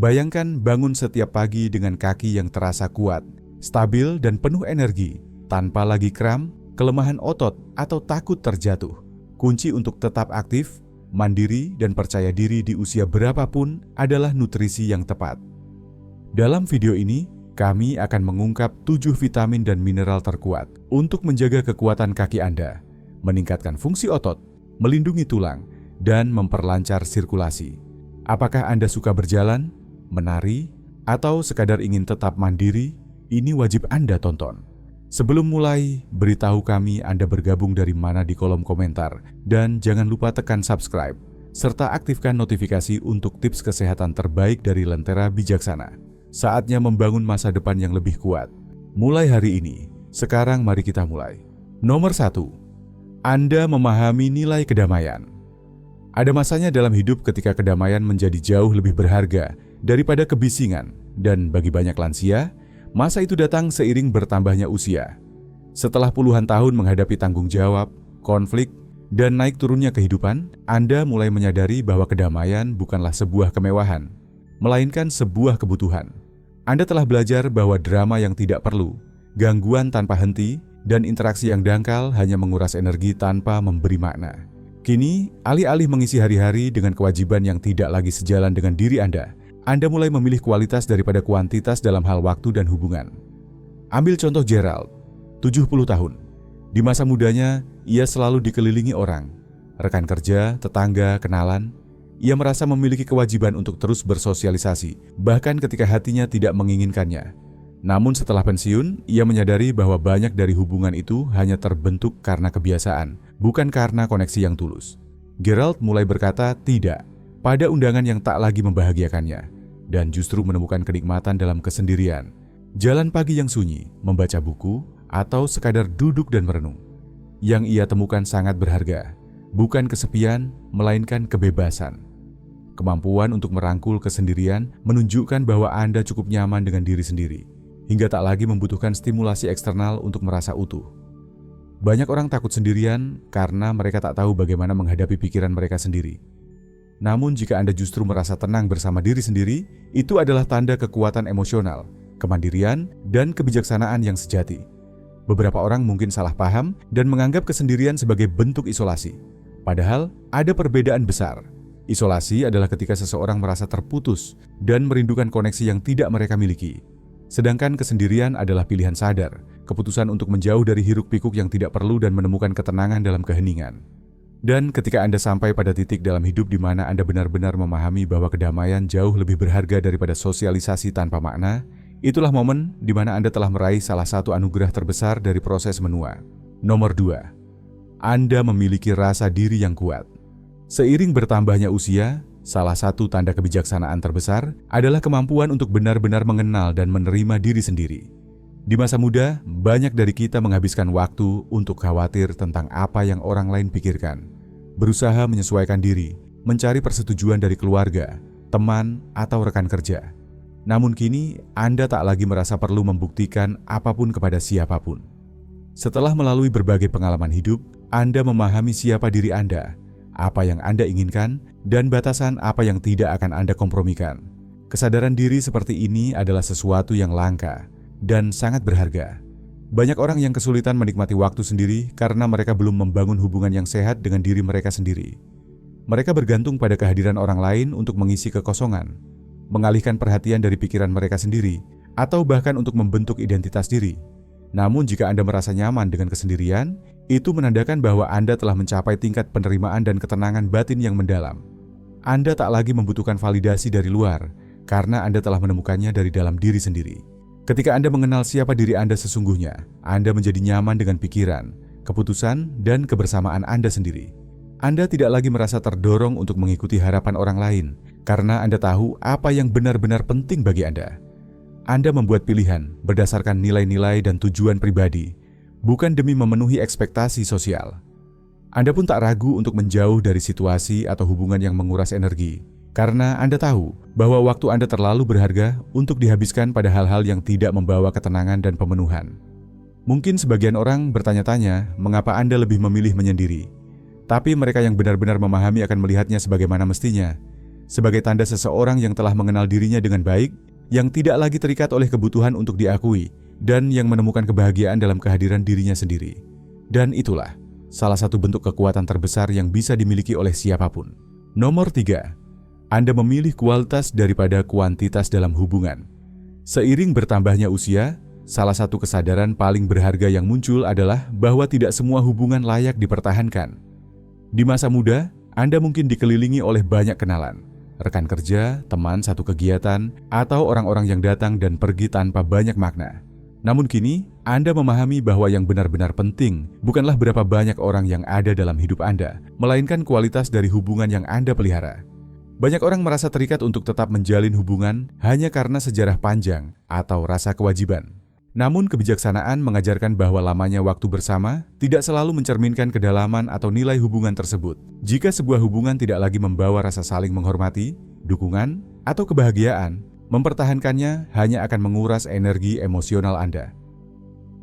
Bayangkan bangun setiap pagi dengan kaki yang terasa kuat, stabil dan penuh energi, tanpa lagi kram, kelemahan otot, atau takut terjatuh. Kunci untuk tetap aktif, mandiri, dan percaya diri di usia berapapun adalah nutrisi yang tepat. Dalam video ini, kami akan mengungkap 7 vitamin dan mineral terkuat untuk menjaga kekuatan kaki Anda, meningkatkan fungsi otot, melindungi tulang, dan memperlancar sirkulasi. Apakah Anda suka berjalan, menari, atau sekadar ingin tetap mandiri? Ini wajib Anda tonton. Sebelum mulai, beritahu kami Anda bergabung dari mana di kolom komentar, dan jangan lupa tekan subscribe, serta aktifkan notifikasi untuk tips kesehatan terbaik dari Lentera Bijaksana. Saatnya membangun masa depan yang lebih kuat. Mulai hari ini, sekarang mari kita mulai. Nomor 1. Anda memahami nilai kedamaian. Ada masanya dalam hidup ketika kedamaian menjadi jauh lebih berharga daripada kebisingan, dan bagi banyak lansia, masa itu datang seiring bertambahnya usia. Setelah puluhan tahun menghadapi tanggung jawab, konflik, dan naik turunnya kehidupan, Anda mulai menyadari bahwa kedamaian bukanlah sebuah kemewahan, melainkan sebuah kebutuhan. Anda telah belajar bahwa drama yang tidak perlu, gangguan tanpa henti, dan interaksi yang dangkal hanya menguras energi tanpa memberi makna. Kini, alih-alih mengisi hari-hari dengan kewajiban yang tidak lagi sejalan dengan diri Anda mulai memilih kualitas daripada kuantitas dalam hal waktu dan hubungan. Ambil contoh Gerald, 70 tahun. Di masa mudanya, ia selalu dikelilingi orang, rekan kerja, tetangga, kenalan. Ia merasa memiliki kewajiban untuk terus bersosialisasi, bahkan ketika hatinya tidak menginginkannya. Namun setelah pensiun, ia menyadari bahwa banyak dari hubungan itu hanya terbentuk karena kebiasaan, bukan karena koneksi yang tulus. Gerald mulai berkata tidak pada undangan yang tak lagi membahagiakannya, dan justru menemukan kenikmatan dalam kesendirian. Jalan pagi yang sunyi, membaca buku, atau sekadar duduk dan merenung. Yang ia temukan sangat berharga, bukan kesepian, melainkan kebebasan. Kemampuan untuk merangkul kesendirian menunjukkan bahwa Anda cukup nyaman dengan diri sendiri, hingga tak lagi membutuhkan stimulasi eksternal untuk merasa utuh. Banyak orang takut sendirian karena mereka tak tahu bagaimana menghadapi pikiran mereka sendiri. Namun jika Anda justru merasa tenang bersama diri sendiri, itu adalah tanda kekuatan emosional, kemandirian, dan kebijaksanaan yang sejati. Beberapa orang mungkin salah paham dan menganggap kesendirian sebagai bentuk isolasi. Padahal ada perbedaan besar. Isolasi adalah ketika seseorang merasa terputus dan merindukan koneksi yang tidak mereka miliki. Sedangkan kesendirian adalah pilihan sadar, keputusan untuk menjauh dari hiruk-pikuk yang tidak perlu dan menemukan ketenangan dalam keheningan. Dan ketika Anda sampai pada titik dalam hidup di mana Anda benar-benar memahami bahwa kedamaian jauh lebih berharga daripada sosialisasi tanpa makna, itulah momen di mana Anda telah meraih salah satu anugerah terbesar dari proses menua. Nomor 2. Anda memiliki rasa diri yang kuat. Seiring bertambahnya usia, salah satu tanda kebijaksanaan terbesar adalah kemampuan untuk benar-benar mengenal dan menerima diri sendiri. Di masa muda, banyak dari kita menghabiskan waktu untuk khawatir tentang apa yang orang lain pikirkan, berusaha menyesuaikan diri, mencari persetujuan dari keluarga, teman, atau rekan kerja. Namun kini, Anda tak lagi merasa perlu membuktikan apapun kepada siapapun. Setelah melalui berbagai pengalaman hidup, Anda memahami siapa diri Anda, apa yang Anda inginkan, dan batasan apa yang tidak akan Anda kompromikan. Kesadaran diri seperti ini adalah sesuatu yang langka dan sangat berharga. Banyak orang yang kesulitan menikmati waktu sendiri karena mereka belum membangun hubungan yang sehat dengan diri mereka sendiri. Mereka bergantung pada kehadiran orang lain untuk mengisi kekosongan, mengalihkan perhatian dari pikiran mereka sendiri, atau bahkan untuk membentuk identitas diri. Namun jika Anda merasa nyaman dengan kesendirian, itu menandakan bahwa Anda telah mencapai tingkat penerimaan dan ketenangan batin yang mendalam. Anda tak lagi membutuhkan validasi dari luar, karena Anda telah menemukannya dari dalam diri sendiri. Ketika Anda mengenal siapa diri Anda sesungguhnya, Anda menjadi nyaman dengan pikiran, keputusan, dan kebersamaan Anda sendiri. Anda tidak lagi merasa terdorong untuk mengikuti harapan orang lain, karena Anda tahu apa yang benar-benar penting bagi Anda. Anda membuat pilihan berdasarkan nilai-nilai dan tujuan pribadi, bukan demi memenuhi ekspektasi sosial. Anda pun tak ragu untuk menjauh dari situasi atau hubungan yang menguras energi, karena Anda tahu bahwa waktu Anda terlalu berharga untuk dihabiskan pada hal-hal yang tidak membawa ketenangan dan pemenuhan. Mungkin sebagian orang bertanya-tanya mengapa Anda lebih memilih menyendiri, tapi mereka yang benar-benar memahami akan melihatnya sebagaimana mestinya. sebagai tanda seseorang yang telah mengenal dirinya dengan baik, yang tidak lagi terikat oleh kebutuhan untuk diakui, dan yang menemukan kebahagiaan dalam kehadiran dirinya sendiri. Dan itulah salah satu bentuk kekuatan terbesar yang bisa dimiliki oleh siapapun. Nomor 3. Anda memilih kualitas daripada kuantitas dalam hubungan. Seiring bertambahnya usia, salah satu kesadaran paling berharga yang muncul adalah bahwa tidak semua hubungan layak dipertahankan. Di masa muda, Anda mungkin dikelilingi oleh banyak kenalan, rekan kerja, teman satu kegiatan, atau orang-orang yang datang dan pergi tanpa banyak makna. Namun kini, Anda memahami bahwa yang benar-benar penting bukanlah berapa banyak orang yang ada dalam hidup Anda, melainkan kualitas dari hubungan yang Anda pelihara. Banyak orang merasa terikat untuk tetap menjalin hubungan hanya karena sejarah panjang atau rasa kewajiban. Namun kebijaksanaan mengajarkan bahwa lamanya waktu bersama tidak selalu mencerminkan kedalaman atau nilai hubungan tersebut. Jika sebuah hubungan tidak lagi membawa rasa saling menghormati, dukungan, atau kebahagiaan, mempertahankannya hanya akan menguras energi emosional Anda.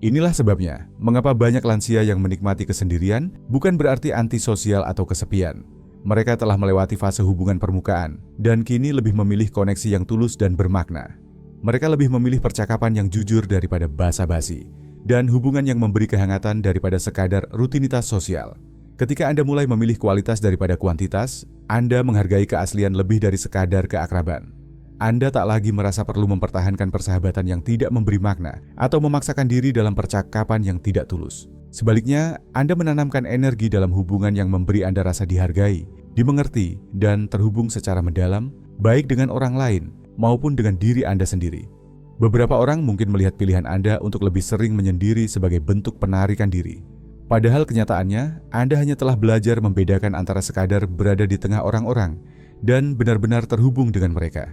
Inilah sebabnya mengapa banyak lansia yang menikmati kesendirian bukan berarti antisosial atau kesepian. Mereka telah melewati fase hubungan permukaan dan kini lebih memilih koneksi yang tulus dan bermakna. Mereka lebih memilih percakapan yang jujur daripada basa-basi, dan hubungan yang memberi kehangatan daripada sekadar rutinitas sosial. Ketika Anda mulai memilih kualitas daripada kuantitas, Anda menghargai keaslian lebih dari sekadar keakraban. Anda tak lagi merasa perlu mempertahankan persahabatan yang tidak memberi makna atau memaksakan diri dalam percakapan yang tidak tulus. Sebaliknya, Anda menanamkan energi dalam hubungan yang memberi Anda rasa dihargai, dimengerti, dan terhubung secara mendalam, baik dengan orang lain maupun dengan diri Anda sendiri. Beberapa orang mungkin melihat pilihan Anda untuk lebih sering menyendiri sebagai bentuk penarikan diri. Padahal kenyataannya, Anda hanya telah belajar membedakan antara sekadar berada di tengah orang-orang dan benar-benar terhubung dengan mereka.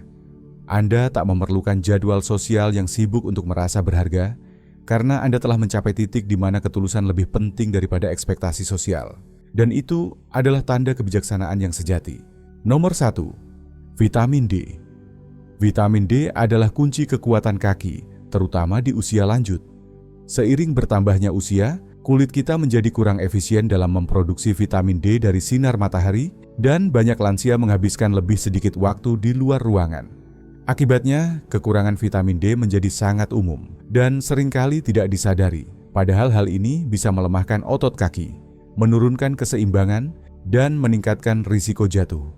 Anda tak memerlukan jadwal sosial yang sibuk untuk merasa berharga, karena Anda telah mencapai titik di mana ketulusan lebih penting daripada ekspektasi sosial. Dan itu adalah tanda kebijaksanaan yang sejati. Nomor 1. Vitamin D. Vitamin D adalah kunci kekuatan kaki, terutama di usia lanjut. Seiring bertambahnya usia, kulit kita menjadi kurang efisien dalam memproduksi vitamin D dari sinar matahari, dan banyak lansia menghabiskan lebih sedikit waktu di luar ruangan. Akibatnya, kekurangan vitamin D menjadi sangat umum dan seringkali tidak disadari. Padahal hal ini bisa melemahkan otot kaki, menurunkan keseimbangan, dan meningkatkan risiko jatuh.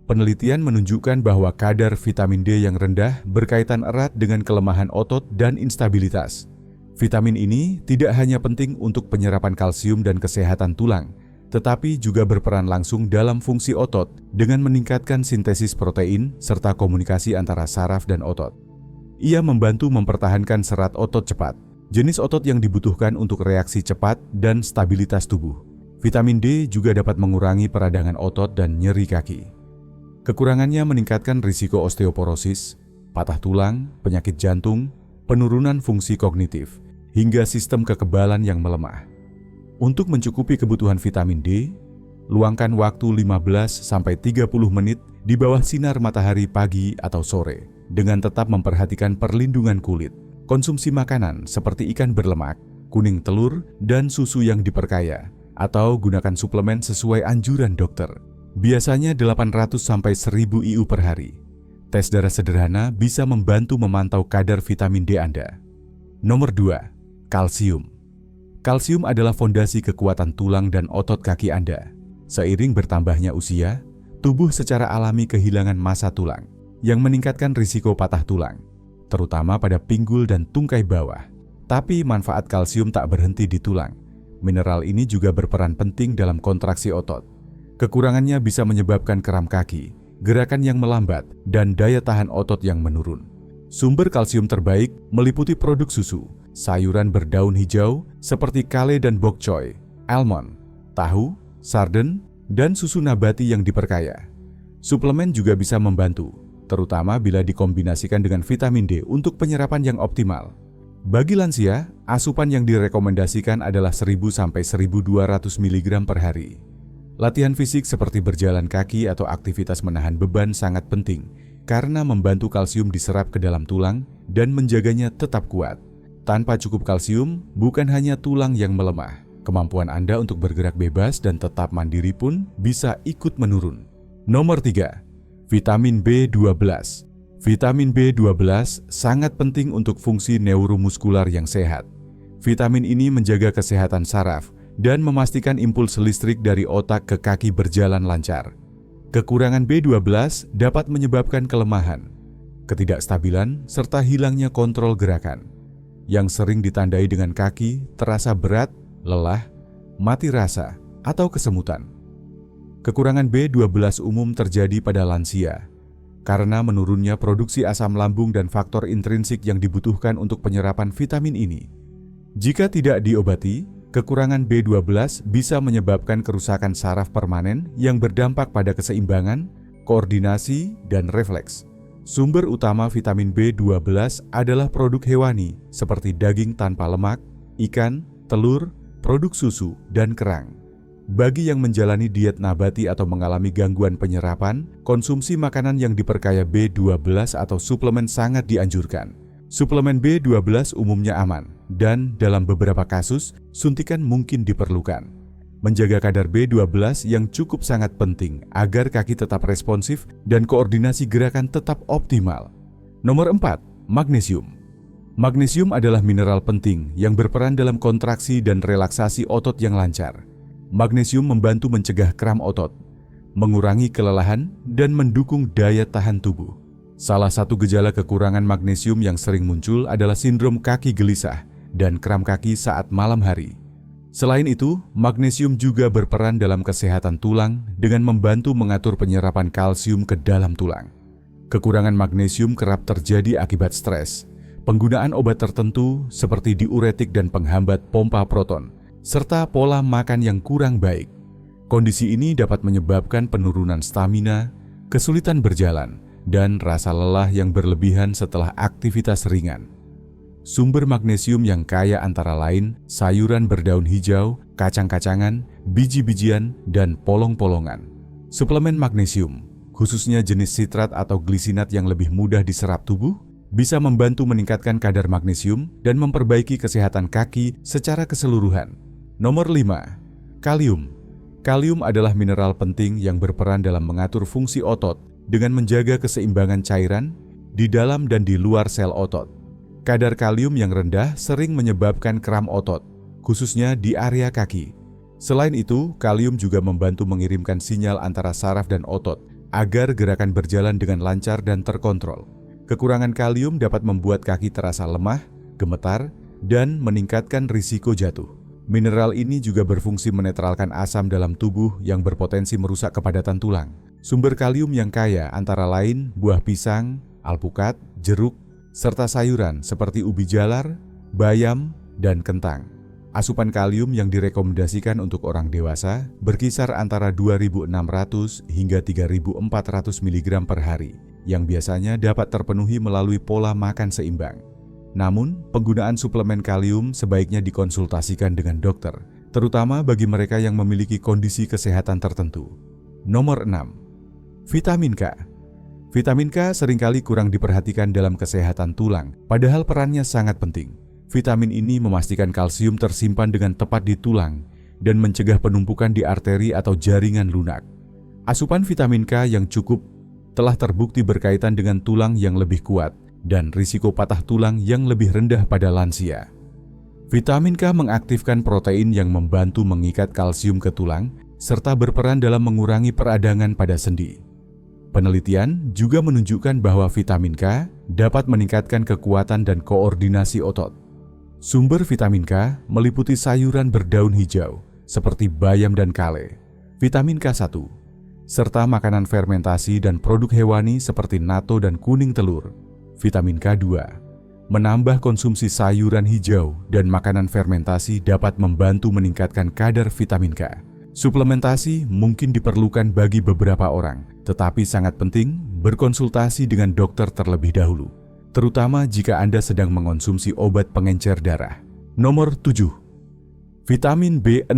Penelitian menunjukkan bahwa kadar vitamin D yang rendah berkaitan erat dengan kelemahan otot dan instabilitas. Vitamin ini tidak hanya penting untuk penyerapan kalsium dan kesehatan tulang, tetapi juga berperan langsung dalam fungsi otot dengan meningkatkan sintesis protein serta komunikasi antara saraf dan otot. Ia membantu mempertahankan serat otot cepat, jenis otot yang dibutuhkan untuk reaksi cepat dan stabilitas tubuh. Vitamin D juga dapat mengurangi peradangan otot dan nyeri kaki. Kekurangannya meningkatkan risiko osteoporosis, patah tulang, penyakit jantung, penurunan fungsi kognitif, hingga sistem kekebalan yang melemah. Untuk mencukupi kebutuhan vitamin D, luangkan waktu 15-30 menit di bawah sinar matahari pagi atau sore, dengan tetap memperhatikan perlindungan kulit. Konsumsi makanan seperti ikan berlemak, kuning telur, dan susu yang diperkaya, atau gunakan suplemen sesuai anjuran dokter. Biasanya 800-1000 IU per hari. Tes darah sederhana bisa membantu memantau kadar vitamin D Anda. Nomor 2. Kalsium. Kalsium adalah fondasi kekuatan tulang dan otot kaki Anda. Seiring bertambahnya usia, tubuh secara alami kehilangan massa tulang, yang meningkatkan risiko patah tulang, terutama pada pinggul dan tungkai bawah. Tapi manfaat kalsium tak berhenti di tulang. Mineral ini juga berperan penting dalam kontraksi otot. Kekurangannya bisa menyebabkan kram kaki, gerakan yang melambat, dan daya tahan otot yang menurun. Sumber kalsium terbaik meliputi produk susu, sayuran berdaun hijau seperti kale dan bok choy, almond, tahu, sarden, dan susu nabati yang diperkaya. Suplemen juga bisa membantu, terutama bila dikombinasikan dengan vitamin D untuk penyerapan yang optimal. Bagi lansia, asupan yang direkomendasikan adalah 1000-1200 mg per hari. Latihan fisik seperti berjalan kaki atau aktivitas menahan beban sangat penting karena membantu kalsium diserap ke dalam tulang dan menjaganya tetap kuat. Tanpa cukup kalsium, bukan hanya tulang yang melemah, kemampuan Anda untuk bergerak bebas dan tetap mandiri pun bisa ikut menurun. Nomor 3. Vitamin B12. Vitamin B12 sangat penting untuk fungsi neuromuskular yang sehat. Vitamin ini menjaga kesehatan saraf dan memastikan impuls listrik dari otak ke kaki berjalan lancar. Kekurangan B12 dapat menyebabkan kelemahan, ketidakstabilan, serta hilangnya kontrol gerakan, yang sering ditandai dengan kaki terasa berat, lelah, mati rasa, atau kesemutan. Kekurangan B12 umum terjadi pada lansia, karena menurunnya produksi asam lambung dan faktor intrinsik yang dibutuhkan untuk penyerapan vitamin ini. Jika tidak diobati, kekurangan B12 bisa menyebabkan kerusakan saraf permanen yang berdampak pada keseimbangan, koordinasi, dan refleks. Sumber utama vitamin B12 adalah produk hewani seperti daging tanpa lemak, ikan, telur, produk susu, dan kerang. Bagi yang menjalani diet nabati atau mengalami gangguan penyerapan, konsumsi makanan yang diperkaya B12 atau suplemen sangat dianjurkan. Suplemen B12 umumnya aman, dan dalam beberapa kasus, suntikan mungkin diperlukan. Menjaga kadar B12 yang cukup sangat penting agar kaki tetap responsif dan koordinasi gerakan tetap optimal. Nomor 4. Magnesium. Magnesium adalah mineral penting yang berperan dalam kontraksi dan relaksasi otot yang lancar. Magnesium membantu mencegah kram otot, mengurangi kelelahan, dan mendukung daya tahan tubuh. Salah satu gejala kekurangan magnesium yang sering muncul adalah sindrom kaki gelisah dan kram kaki saat malam hari. Selain itu, magnesium juga berperan dalam kesehatan tulang dengan membantu mengatur penyerapan kalsium ke dalam tulang. Kekurangan magnesium kerap terjadi akibat stres, penggunaan obat tertentu seperti diuretik dan penghambat pompa proton, serta pola makan yang kurang baik. Kondisi ini dapat menyebabkan penurunan stamina, kesulitan berjalan, dan rasa lelah yang berlebihan setelah aktivitas ringan. Sumber magnesium yang kaya antara lain sayuran berdaun hijau, kacang-kacangan, biji-bijian, dan polong-polongan. Suplemen magnesium, khususnya jenis sitrat atau glisinat yang lebih mudah diserap tubuh, bisa membantu meningkatkan kadar magnesium dan memperbaiki kesehatan kaki secara keseluruhan. Nomor 5. Kalium. Kalium adalah mineral penting yang berperan dalam mengatur fungsi otot dengan menjaga keseimbangan cairan di dalam dan di luar sel otot. Kadar kalium yang rendah sering menyebabkan kram otot, khususnya di area kaki. Selain itu, kalium juga membantu mengirimkan sinyal antara saraf dan otot agar gerakan berjalan dengan lancar dan terkontrol. Kekurangan kalium dapat membuat kaki terasa lemah, gemetar, dan meningkatkan risiko jatuh. Mineral ini juga berfungsi menetralkan asam dalam tubuh yang berpotensi merusak kepadatan tulang. Sumber kalium yang kaya antara lain buah pisang, alpukat, jeruk, serta sayuran seperti ubi jalar, bayam, dan kentang. Asupan kalium yang direkomendasikan untuk orang dewasa berkisar antara 2.600 hingga 3.400 mg per hari, yang biasanya dapat terpenuhi melalui pola makan seimbang. Namun, penggunaan suplemen kalium sebaiknya dikonsultasikan dengan dokter, terutama bagi mereka yang memiliki kondisi kesehatan tertentu. Nomor 6. Vitamin K. Vitamin K seringkali kurang diperhatikan dalam kesehatan tulang, padahal perannya sangat penting. Vitamin ini memastikan kalsium tersimpan dengan tepat di tulang dan mencegah penumpukan di arteri atau jaringan lunak. Asupan vitamin K yang cukup telah terbukti berkaitan dengan tulang yang lebih kuat dan risiko patah tulang yang lebih rendah pada lansia. Vitamin K mengaktifkan protein yang membantu mengikat kalsium ke tulang serta berperan dalam mengurangi peradangan pada sendi. Penelitian juga menunjukkan bahwa vitamin K dapat meningkatkan kekuatan dan koordinasi otot. Sumber vitamin K meliputi sayuran berdaun hijau seperti bayam dan kale, vitamin K1, serta makanan fermentasi dan produk hewani seperti natto dan kuning telur, vitamin K2. Menambah konsumsi sayuran hijau dan makanan fermentasi dapat membantu meningkatkan kadar vitamin K. Suplementasi mungkin diperlukan bagi beberapa orang, tetapi sangat penting berkonsultasi dengan dokter terlebih dahulu, terutama jika Anda sedang mengonsumsi obat pengencer darah. Nomor 7. Vitamin B6.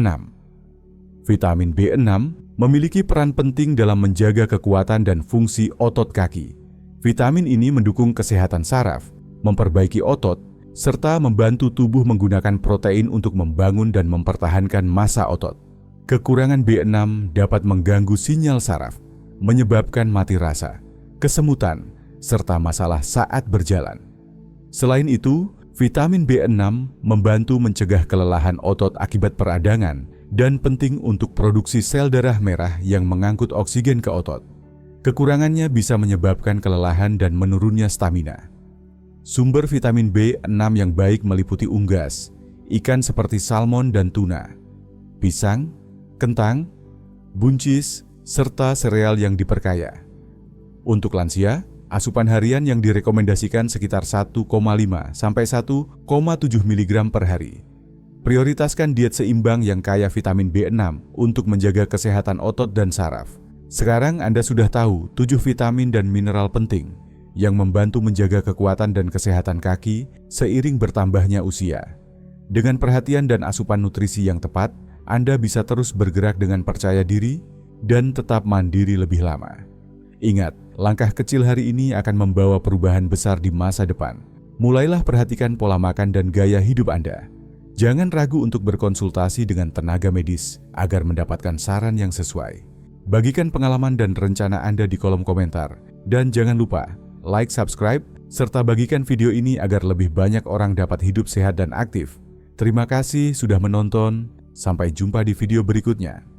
Vitamin B6 memiliki peran penting dalam menjaga kekuatan dan fungsi otot kaki. Vitamin ini mendukung kesehatan saraf, memperbaiki otot, serta membantu tubuh menggunakan protein untuk membangun dan mempertahankan massa otot. Kekurangan B6 dapat mengganggu sinyal saraf, menyebabkan mati rasa, kesemutan, serta masalah saat berjalan. Selain itu, vitamin B6 membantu mencegah kelelahan otot akibat peradangan dan penting untuk produksi sel darah merah yang mengangkut oksigen ke otot. Kekurangannya bisa menyebabkan kelelahan dan menurunnya stamina. Sumber vitamin B6 yang baik meliputi unggas, ikan seperti salmon dan tuna, pisang, kentang, buncis, serta sereal yang diperkaya. Untuk lansia, asupan harian yang direkomendasikan sekitar 1,5 sampai 1,7 mg per hari. Prioritaskan diet seimbang yang kaya vitamin B6 untuk menjaga kesehatan otot dan saraf. Sekarang Anda sudah tahu 7 vitamin dan mineral penting yang membantu menjaga kekuatan dan kesehatan kaki seiring bertambahnya usia. Dengan perhatian dan asupan nutrisi yang tepat, Anda bisa terus bergerak dengan percaya diri dan tetap mandiri lebih lama. Ingat, langkah kecil hari ini akan membawa perubahan besar di masa depan. Mulailah perhatikan pola makan dan gaya hidup Anda. Jangan ragu untuk berkonsultasi dengan tenaga medis agar mendapatkan saran yang sesuai. Bagikan pengalaman dan rencana Anda di kolom komentar. Dan jangan lupa, like, subscribe, serta bagikan video ini agar lebih banyak orang dapat hidup sehat dan aktif. Terima kasih sudah menonton. Sampai jumpa di video berikutnya.